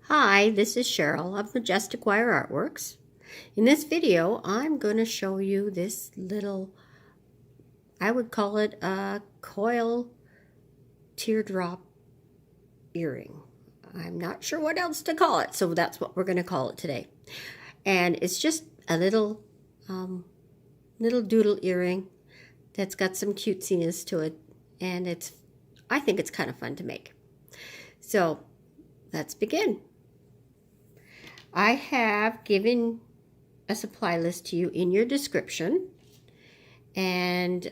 Hi, this is Cheryl of Majestic Wire Artworks. In this video, I'm going to show you this little, I would call it a coil teardrop earring. I'm not sure what else to call it, so that's what we're going to call it today. And it's just a little doodle earring that's got some cutesiness to it, and I think it's kind of fun to make. So let's begin. I have given a supply list to you in your description, and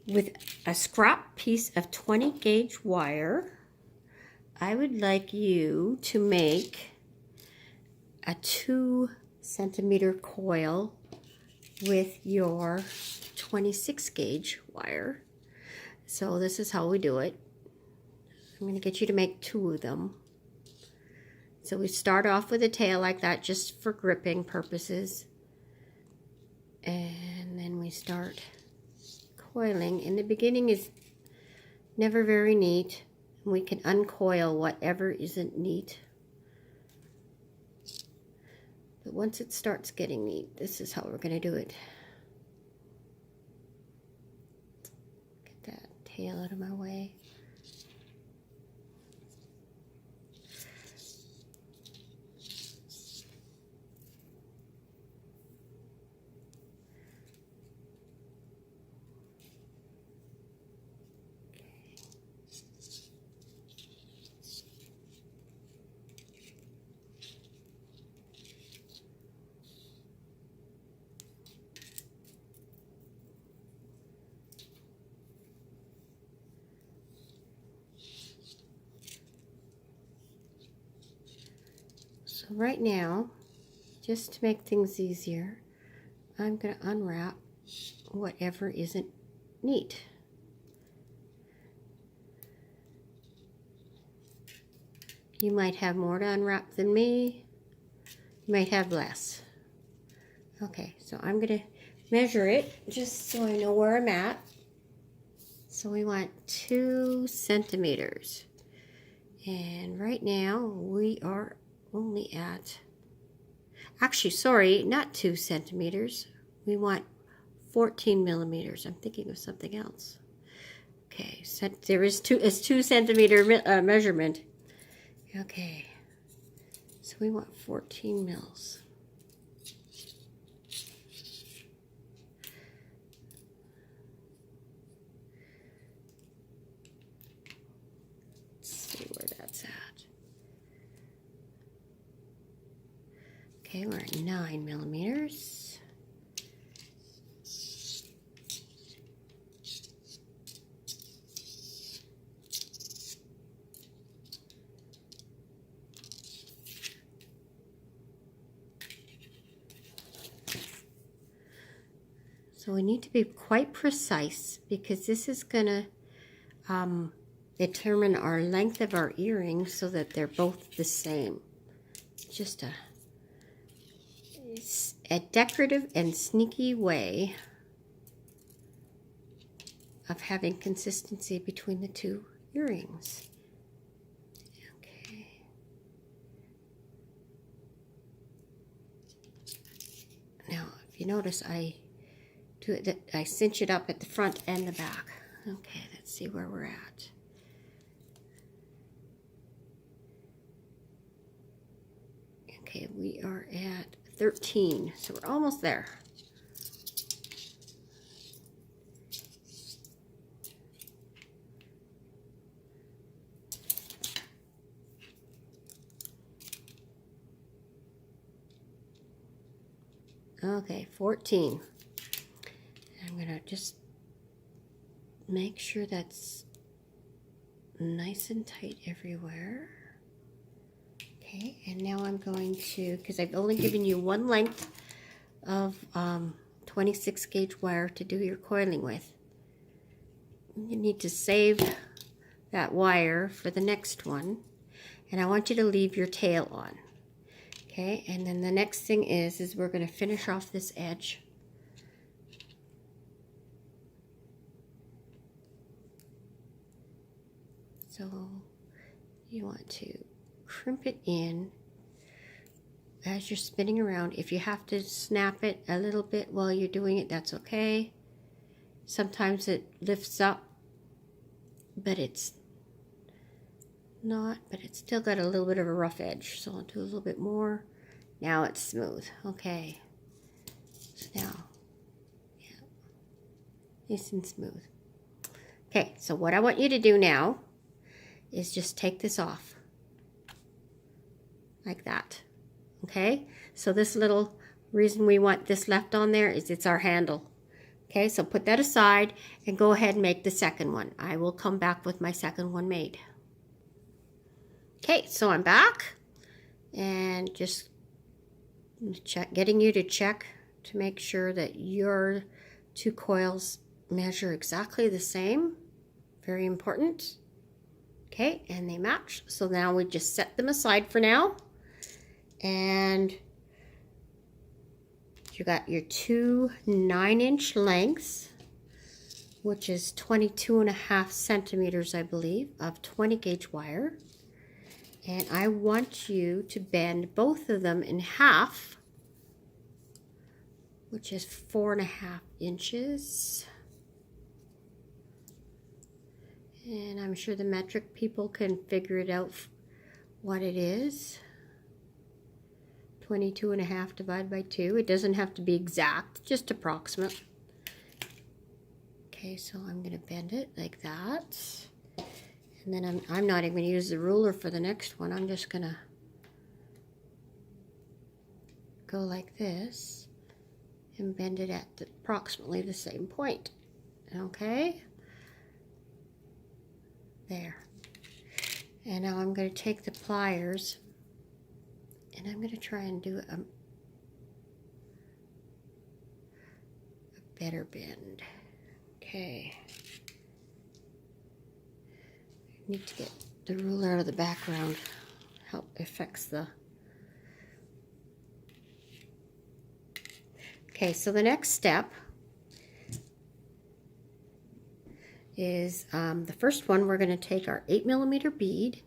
with a scrap piece of 20 gauge wire, I would like you to make a 2 centimeter coil with your 26 gauge wire. So this is how we do it. I'm going to get you to make 2 of them. So we start off with a tail like that just for gripping purposes. And then we start coiling. And the beginning is never very neat. We can uncoil whatever isn't neat. But once it starts getting neat, this is how we're going to do it. Get that tail out of my way. So right now, just to make things easier, I'm going to unwrap whatever isn't neat. You might have more to unwrap than me. You might have less. Okay, so I'm going to measure it just so I know where I'm at. So we want 2 centimeters. And right now we are only at, actually, sorry, not 2 centimeters. We want 14 millimeters. I'm thinking of something else. Okay, so there is 2 centimeter measurement. Okay, so we want 14 mils. Let's see where that's at. Okay, we're at 9 millimeters. So we need to be quite precise because this is going to determine our length of our earrings so that they're both the same. Just a decorative and sneaky way of having consistency between the 2 earrings. Okay. Now, if you notice, I cinch it up at the front and the back. Okay, let's see where we're at. Okay, we are at 13, so we're almost there. Okay, 14. I'm gonna just make sure that's nice and tight everywhere. Okay, and now I'm going to, because I've only given you one length of 26 gauge wire to do your coiling with. You need to save that wire for the next one, and I want you to leave your tail on. Okay, and then the next thing is we're going to finish off this edge. So you want to crimp it in as you're spinning around. If you have to snap it a little bit while you're doing it, that's okay. Sometimes it lifts up, but it's not, but it's still got a little bit of a rough edge. So I'll do a little bit more. Now it's smooth. Okay. So now, yeah, nice and smooth. Okay, so what I want you to do now is just take this off. Like that. Okay, so this little reason we want this left on there is it's our handle. Okay, so put that aside and go ahead and make the second one. I will come back with my second one made. Okay, so I'm back and just getting you to check to make sure that your two coils measure exactly the same. Very important. Okay, and they match. So now we just set them aside for now. And you got your two 9-inch lengths, which is 22.5 centimeters, I believe, of 20 gauge wire. And I want you to bend both of them in half, which is 4.5 inches. And I'm sure the metric people can figure it out what it is. 22.5 divided by 2. It doesn't have to be exact, just approximate. Okay, so I'm going to bend it like that. And then I'm not even going to use the ruler for the next one. I'm just going to go like this and bend it at approximately the same point. Okay? There. And now I'm going to take the pliers and I'm going to try and do a better bend. Okay. I need to get the ruler out of the background. Help affects the... Okay, so the next step is the first one. We're going to take our 8mm bead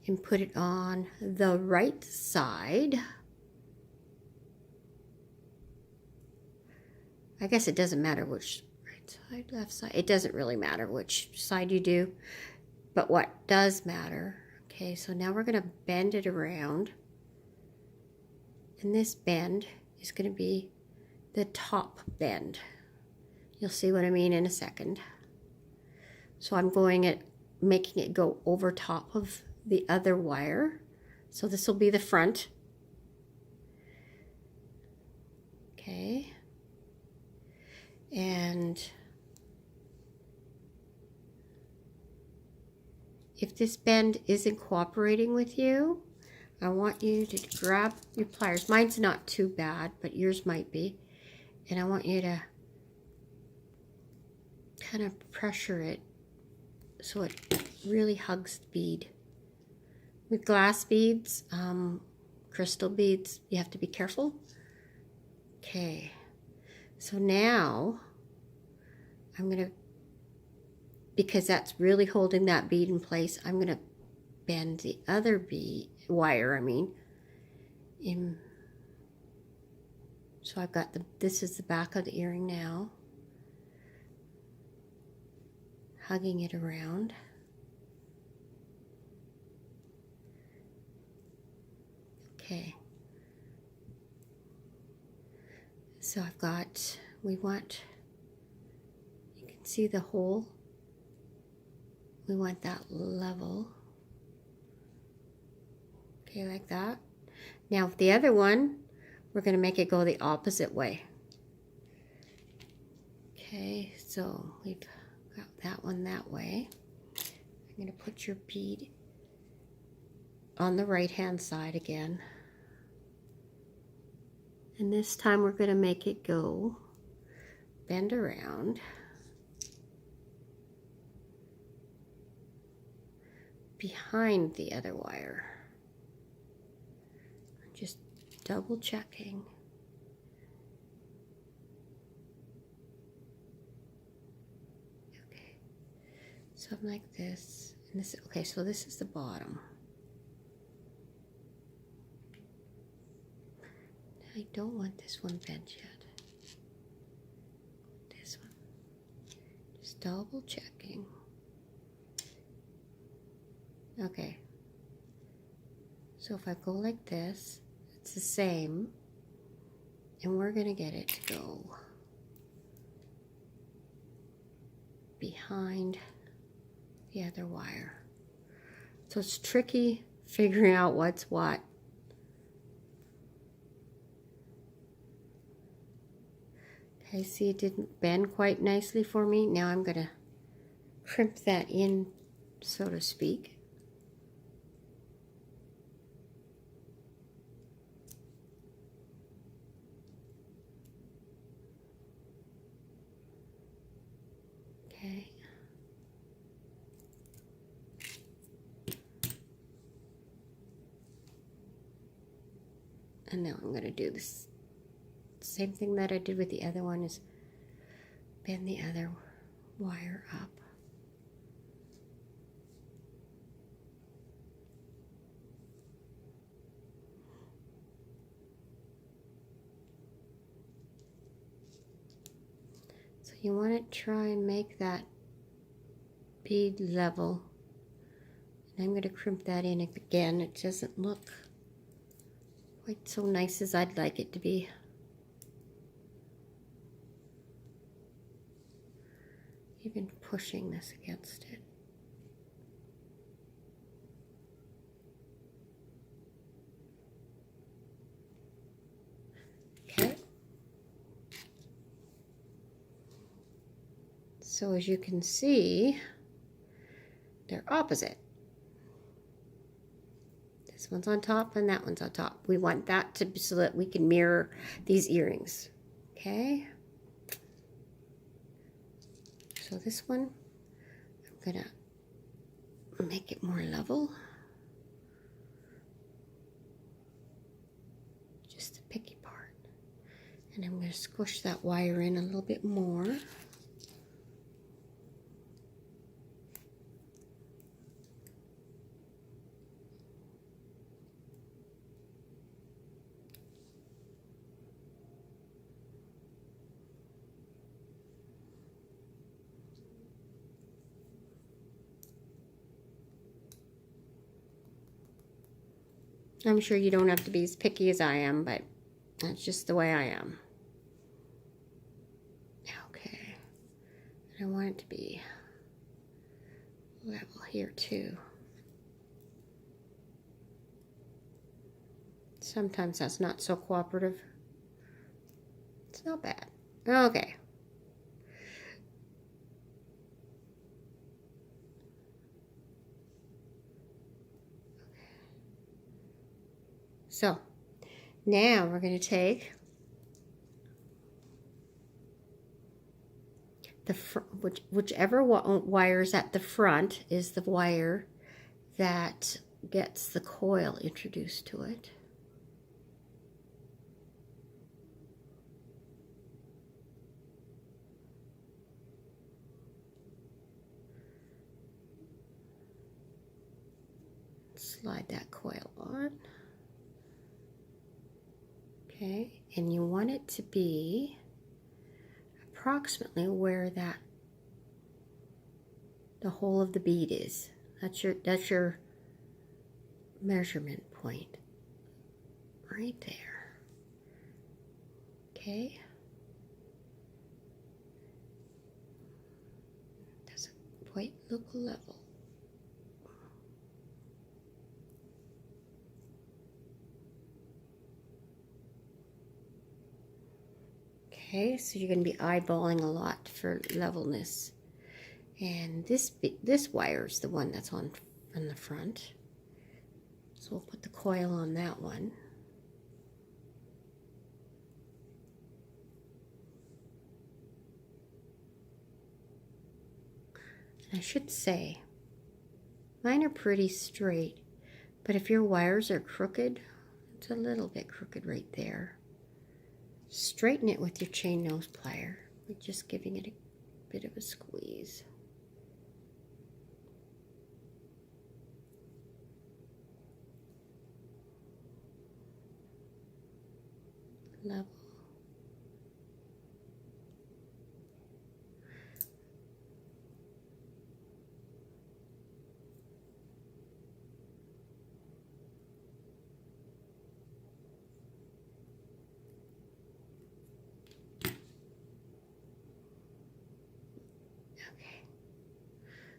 and put it on the right side. I guess it doesn't matter which right side, left side. It doesn't really matter which side you do, but what does matter. Okay, so now we're going to bend it around, and this bend is going to be the top bend. You'll see what I mean in a second. So I'm making it go over top of the other wire. So this will be the front. Okay. And if this bend isn't cooperating with you, I want you to grab your pliers. Mine's not too bad, but yours might be. And I want you to kind of pressure it so it really hugs the bead. With glass beads, crystal beads, you have to be careful. Okay, so now I'm going to, because that's really holding that bead in place, I'm going to bend the other wire, in. So I've got this is the back of the earring now. Hugging it around. Okay. So I've got, you can see the hole. We want that level. Okay, like that. Now with the other one, we're going to make it go the opposite way. Okay, so we've got that one that way. I'm going to put your bead on the right hand side again. And this time we're going to make it go, bend around, behind the other wire. Just double checking. Okay, something like this. And this, okay, so this is the bottom. I don't want this one bent yet. This one. Just double checking. Okay. So if I go like this, it's the same. And we're going to get it to go behind the other wire. So it's tricky figuring out what's what. Okay, see it didn't bend quite nicely for me. Now I'm going to crimp that in, so to speak. Okay. And now I'm going to do this same thing that I did with the other one, is bend the other wire up. So you want to try and make that bead level. And I'm going to crimp that in again. It doesn't look quite so nice as I'd like it to be. Even pushing this against it. Okay. So as you can see, they're opposite. This one's on top and that one's on top. We want that to be so that we can mirror these earrings. Okay. So this one, I'm gonna make it more level. Just the picky part. And I'm gonna squish that wire in a little bit more. I'm sure you don't have to be as picky as I am, but that's just the way I am. Okay. And I want it to be level here too. Sometimes that's not so cooperative. It's not bad. Okay. So now we're going to take the whichever wire's at the front is the wire that gets the coil introduced to it. Slide that coil on. Okay, and you want it to be approximately where the hole of the bead is. That's your measurement point. Right there. Okay. Doesn't quite look level. Okay, so you're going to be eyeballing a lot for levelness. And this wire is the one that's on the front. So we'll put the coil on that one. And I should say, mine are pretty straight, but if your wires are crooked, it's a little bit crooked right there. Straighten it with your chain nose plier. We're just giving it a bit of a squeeze. level. Okay.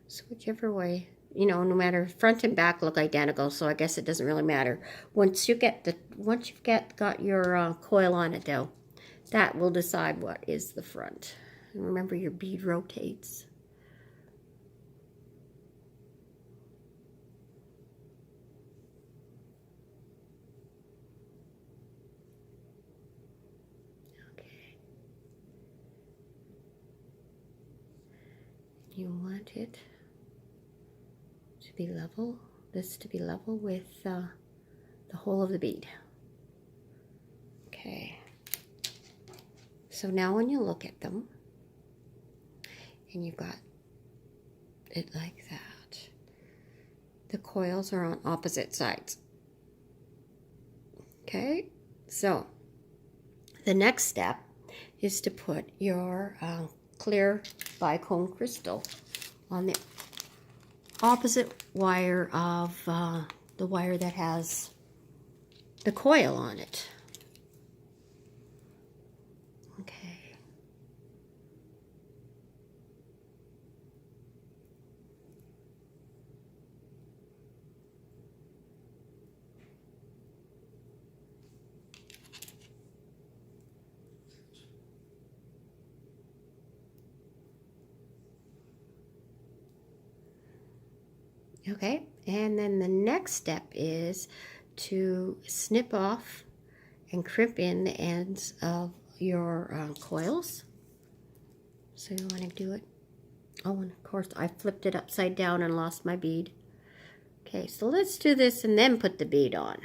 So whichever way, you know, no matter, front and back look identical, so I guess it doesn't really matter. Once you've got your coil on it though, that will decide what is the front. And remember, your bead rotates. Okay. You want it to be level, this to be level with the whole of the bead. Okay. So now when you look at them, and you've got it like that, the coils are on opposite sides. Okay, so the next step is to put your clear bicone crystal on the opposite wire of the wire that has the coil on it. Okay. Okay, and then the next step is to snip off and crimp in the ends of your coils. So you want to do it. Oh, and of course I flipped it upside down and lost my bead. Okay, so let's do this and then put the bead on.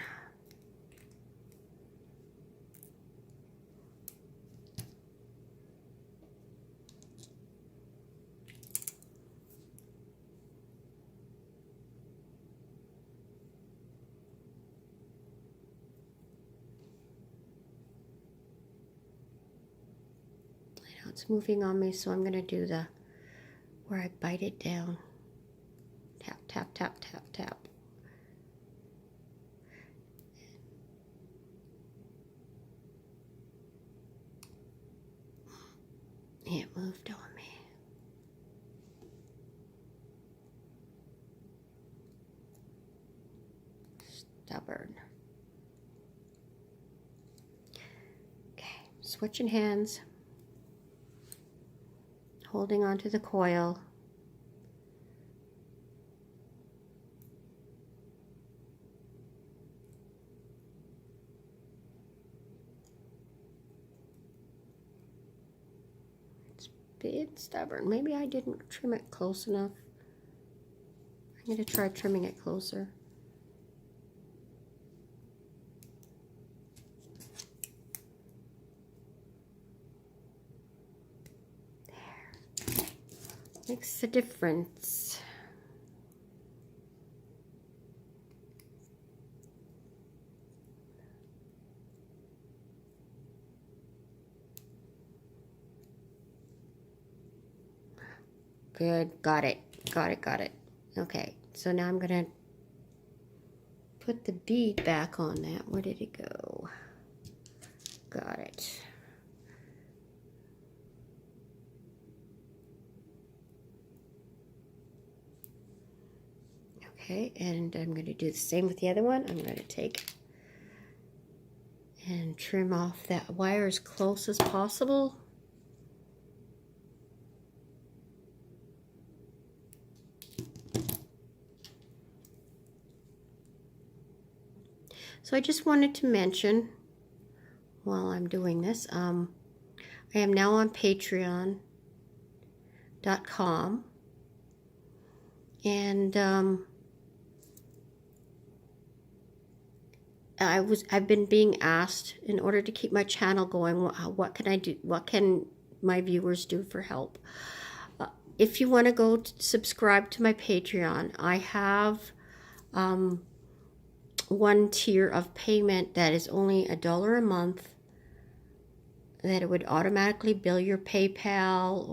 It's moving on me, so I'm going to do the where I bite it down. Tap, tap, tap, tap, tap. It moved on me. Stubborn. Okay, switching hands. Holding onto the coil. It's a bit stubborn. Maybe I didn't trim it close enough. I'm going to try trimming it closer. Makes a difference. Good, got it, got it, got it. Okay, so now I'm gonna put the bead back on that. Where did it go? Got it. Okay, and I'm going to do the same with the other one. I'm going to take and trim off that wire as close as possible. So I just wanted to mention while I'm doing this, I am now on Patreon.com, and I've been being asked, in order to keep my channel going, what can I do? What can my viewers do for help? If you want to go subscribe to my Patreon, I have one tier of payment that is only $1 a month, that it would automatically bill your PayPal,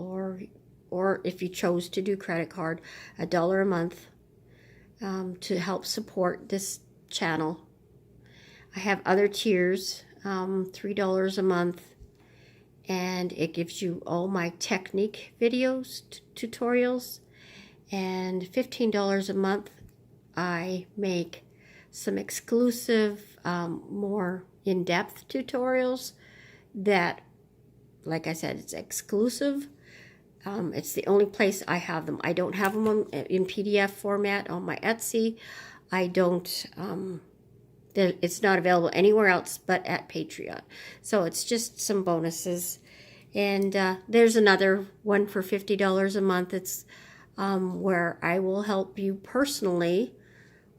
or if you chose to do credit card, $1 a month to help support this channel. I have other tiers, $3 a month, and it gives you all my technique videos, tutorials, and $15 a month I make some exclusive, more in-depth tutorials that, like I said, it's exclusive. It's the only place I have them. I don't have them in PDF format on my Etsy. I don't, it's not available anywhere else but at Patreon. So it's just some bonuses. And there's another one for $50 a month. It's where I will help you personally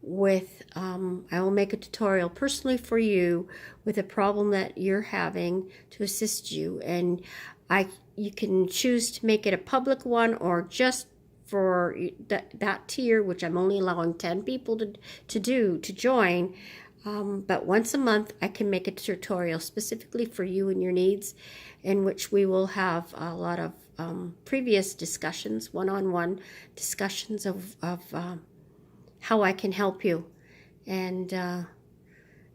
with, I will make a tutorial personally for you with a problem that you're having to assist you. And you can choose to make it a public one, or just for that tier, which I'm only allowing 10 people to join. But once a month, I can make a tutorial specifically for you and your needs, in which we will have a lot of previous discussions, one-on-one discussions of how I can help you. And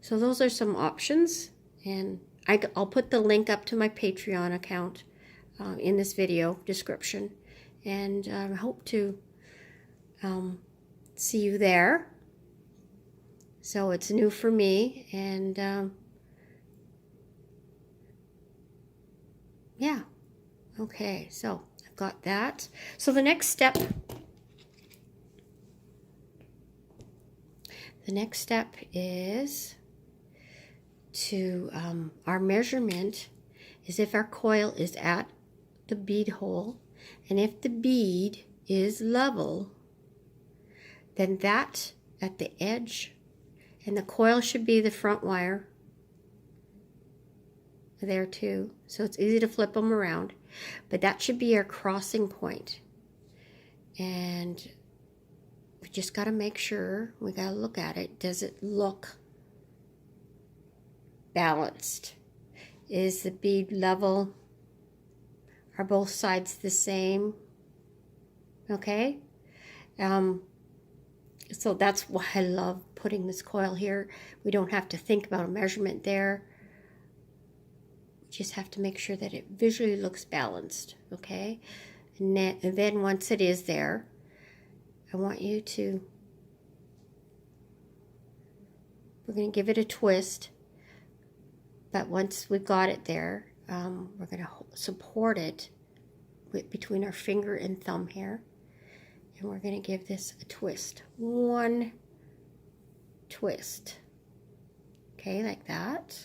so those are some options. And I'll put the link up to my Patreon account in this video description. And I hope to see you there. So it's new for me, and yeah, okay, so I've got that. So the next step is to, our measurement is if our coil is at the bead hole, and if the bead is level, then that at the edge, and the coil should be the front wire there too, so it's easy to flip them around, but that should be our crossing point. And we just got to make sure, we got to look at it. Does it look balanced? Is the bead level? Are both sides the same? Okay. So that's why I love putting this coil here. We don't have to think about a measurement there. We just have to make sure that it visually looks balanced, okay? And then once it is there, I want you to, we're going to give it a twist. But once we've got it there, we're going to support it between our finger and thumb here. And we're going to give this a twist. One twist. Okay, like that.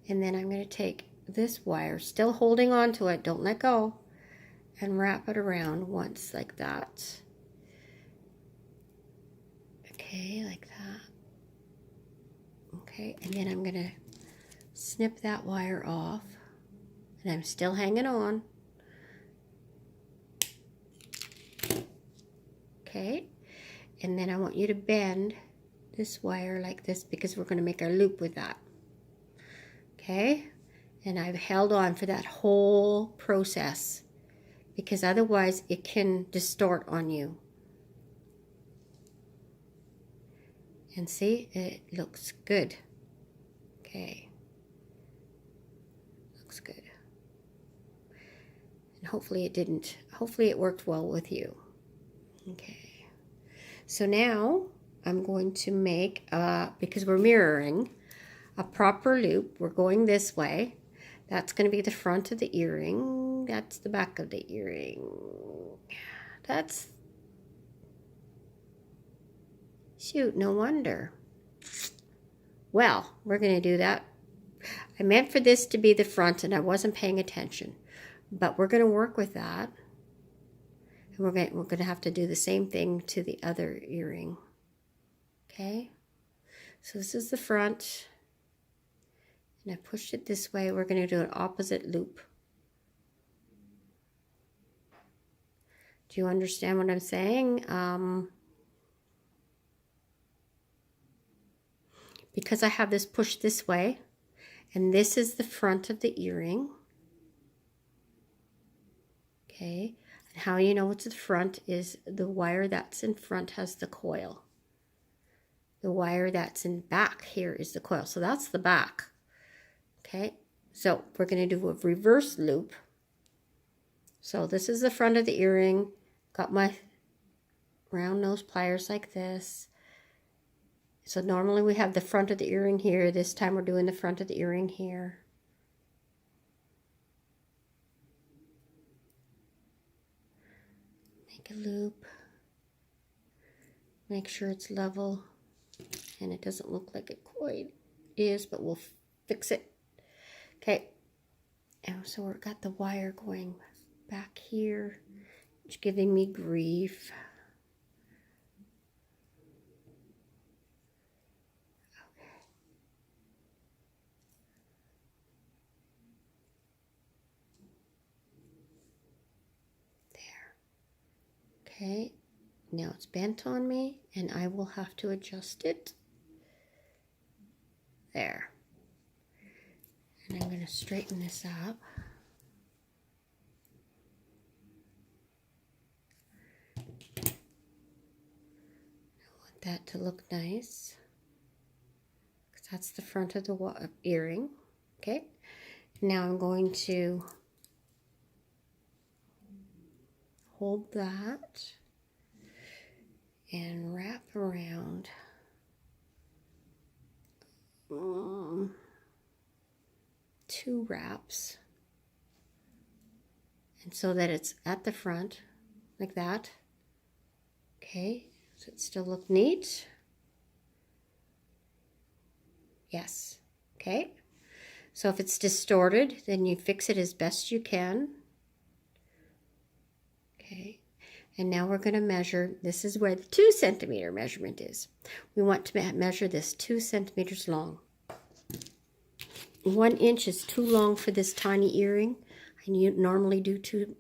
And then I'm going to take this wire, still holding on to it, don't let go, and wrap it around once like that. Okay, like that. Okay, and then I'm going to snip that wire off. And I'm still hanging on. Okay, and then I want you to bend this wire like this, because we're going to make our loop with that. Okay, and I've held on for that whole process, because otherwise it can distort on you. And see, it looks good. Okay, looks good. And hopefully it didn't, hopefully it worked well with you. Okay. So now I'm going to make, because we're mirroring, a proper loop. We're going this way. That's going to be the front of the earring. That's the back of the earring. That's, shoot, no wonder. Well, we're going to do that. I meant for this to be the front, and I wasn't paying attention. But we're going to work with that. And we're going to have to do the same thing to the other earring. Okay? So this is the front. And I pushed it this way. We're going to do an opposite loop. Do you understand what I'm saying? Because I have this pushed this way, And this is the front of the earring. Okay, and how you know it's the front is the wire that's in front has the coil. The wire that's in back here is the coil. So that's the back. Okay, so we're going to do a reverse loop. So this is the front of the earring. Got my round nose pliers like this. So normally we have the front of the earring here. This time we're doing the front of the earring here. Make a loop. Make sure it's level. And it doesn't look like it quite is, but we'll fix it. Okay. And so we've got the wire going back here. It's giving me grief. Okay, now it's bent on me and I will have to adjust it. There. And I'm going to straighten this up. I want that to look nice, because that's the front of the earring. Okay, now I'm going to hold that and wrap around 2 wraps, and so that it's at the front like that. Okay, so it still look neat. Yes. Okay, so if it's distorted, then you fix it as best you can. Okay, and now we're going to measure. This is where the 2 centimeter measurement is. We want to measure this 2 centimeters long. 1 inch is too long for this tiny earring. I normally do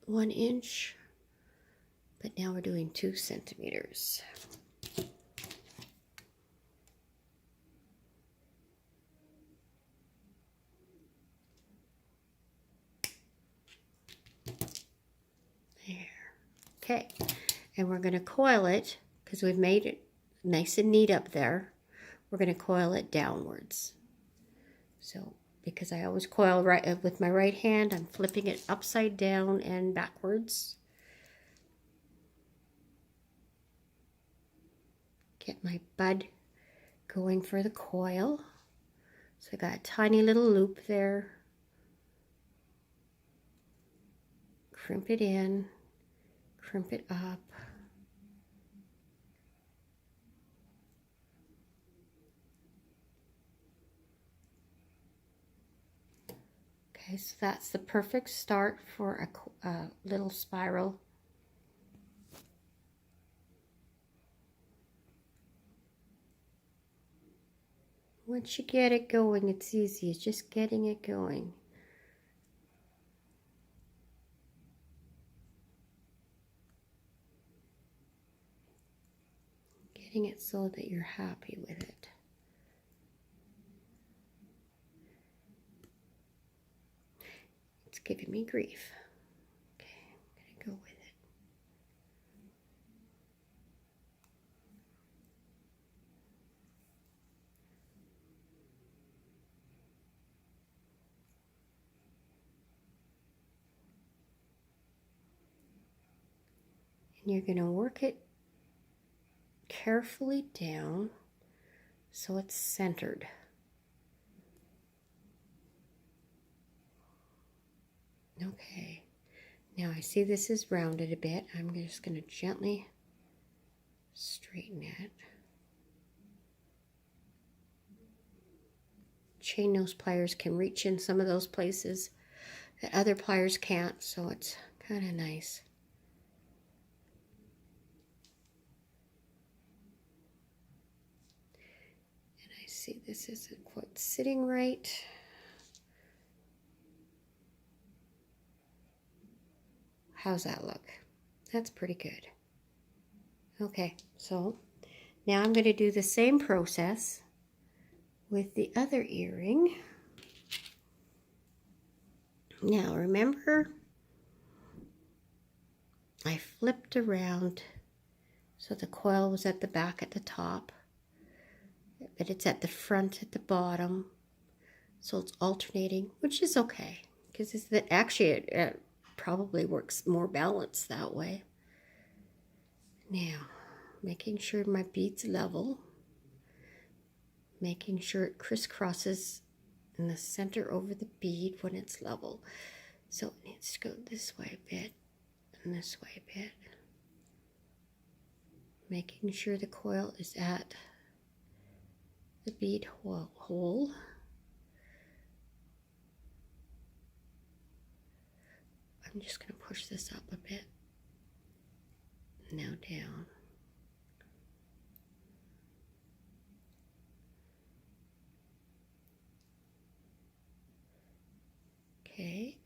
1 inch, but now we're doing 2 centimeters. Okay, and we're going to coil it, because we've made it nice and neat up there. We're going to coil it downwards. So, because I always coil right with my right hand, I'm flipping it upside down and backwards. Get my bud going for the coil. So I got a tiny little loop there. Crimp it in. Crimp it up. Okay, so that's the perfect start for a little spiral. Once you get it going, it's easy. It's just getting it going. Getting it so that you're happy with it. It's giving me grief. Okay, I'm going to go with it. And you're going to work it carefully down so it's centered. Okay, now I see this is rounded a bit. I'm just going to gently straighten it. Chain nose pliers can reach in some of those places that other pliers can't, so it's kind of nice. And I see this isn't quite sitting right. How's that look? That's pretty good. Okay, so now I'm going to do the same process with the other earring. Now remember, I flipped around so the coil was at the back at the top, but it's at the front at the bottom, so it's alternating, which is okay because actually it probably works more balanced that way. Now, making sure my bead's level, making sure it crisscrosses in the center over the bead when it's level. So it needs to go this way a bit and this way a bit. Making sure the coil is at the bead hole. I'm just going to push this up a bit. Now down. Okay.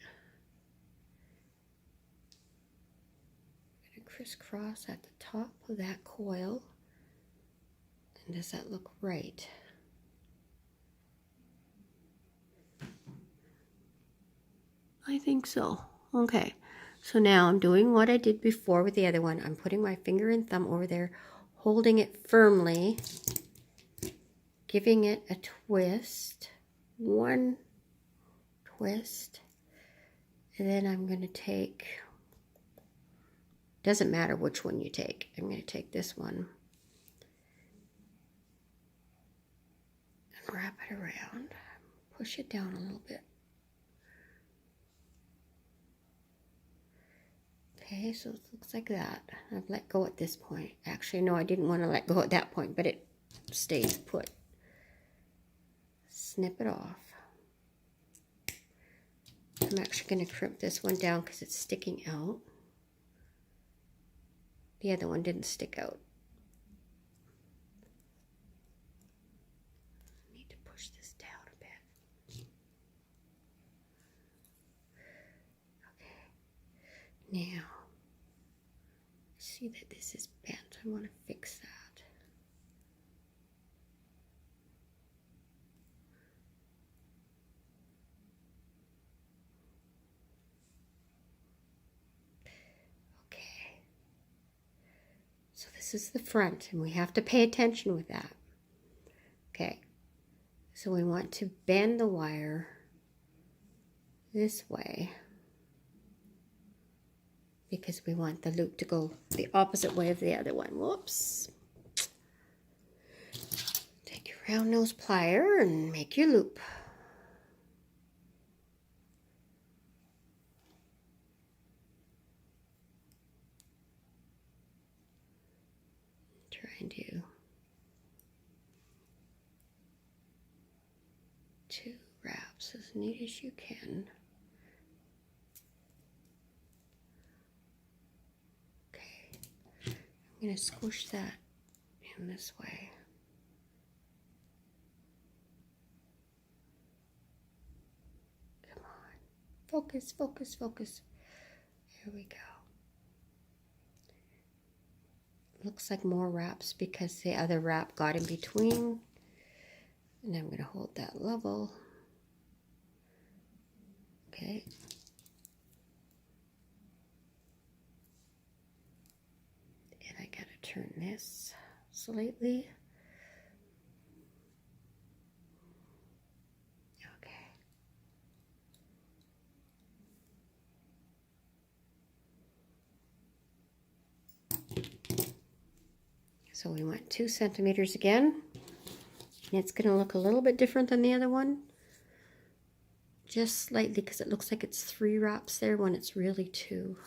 I'm going to crisscross at the top of that coil. And does that look right? I think so. Okay. So now I'm doing what I did before with the other one. I'm putting my finger and thumb over there, holding it firmly, giving it a twist, one twist, and then I'm going to take, doesn't matter which one you take, I'm going to take this one and wrap it around, push it down a little bit. Okay, so it looks like that. I've let go at this point. Actually, no, I didn't want to let go at that point, but it stays put. Snip it off. I'm actually going to crimp this one down because it's sticking out. The other one didn't stick out. I need to push this down a bit. Okay. Now, see that this is bent. I want to fix that. Okay. So this is the front, and we have to pay attention with that. Okay. So we want to bend the wire this way, because we want the loop to go the opposite way of the other one. Whoops. Take your round nose plier and make your loop. Try and do 2 wraps as neat as you can. I'm going to squish that in this way. Come on. Focus, focus, focus. Here we go. Looks like more wraps because the other wrap got in between. And I'm going to hold that level. Okay. Turn this slightly. Okay. So we went 2 centimeters again. And it's going to look a little bit different than the other one. Just slightly, because it looks like it's 3 wraps there when it's really 2.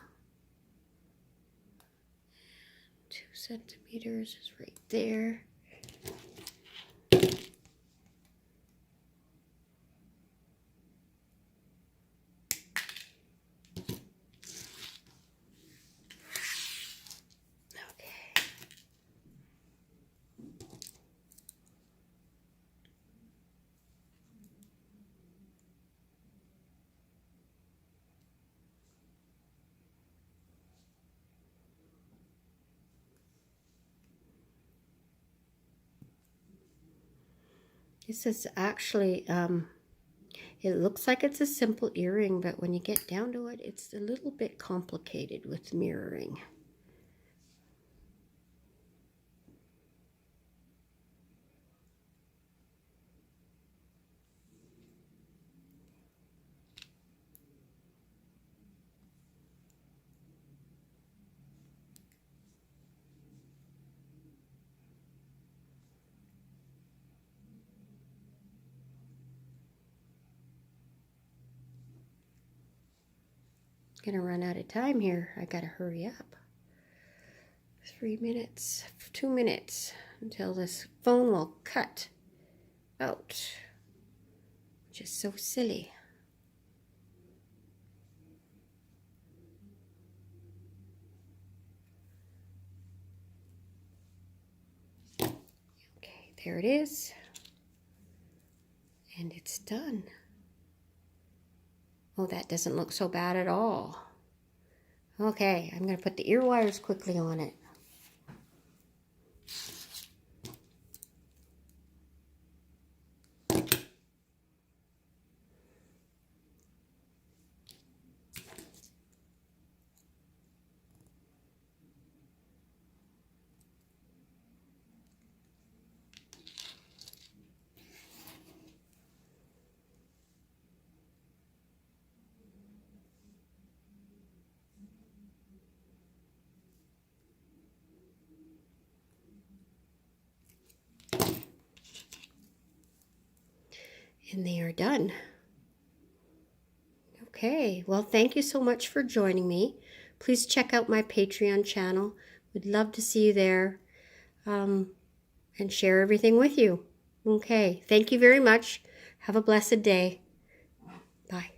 2 centimeters is right there. Okay. This is actually, it looks like it's a simple earring, but when you get down to it, it's a little bit complicated with mirroring. Gonna run out of time here. I gotta hurry up. 3 minutes, 2 minutes until this phone will cut out, which is so silly. Okay, there it is, and it's done. Oh, that doesn't look so bad at all. Okay, I'm going to put the ear wires quickly on it. And they are done. Okay, well, thank you so much for joining me. Please check out my Patreon channel. We'd love to see you there, and share everything with you. Okay, thank you very much. Have a blessed day. Bye.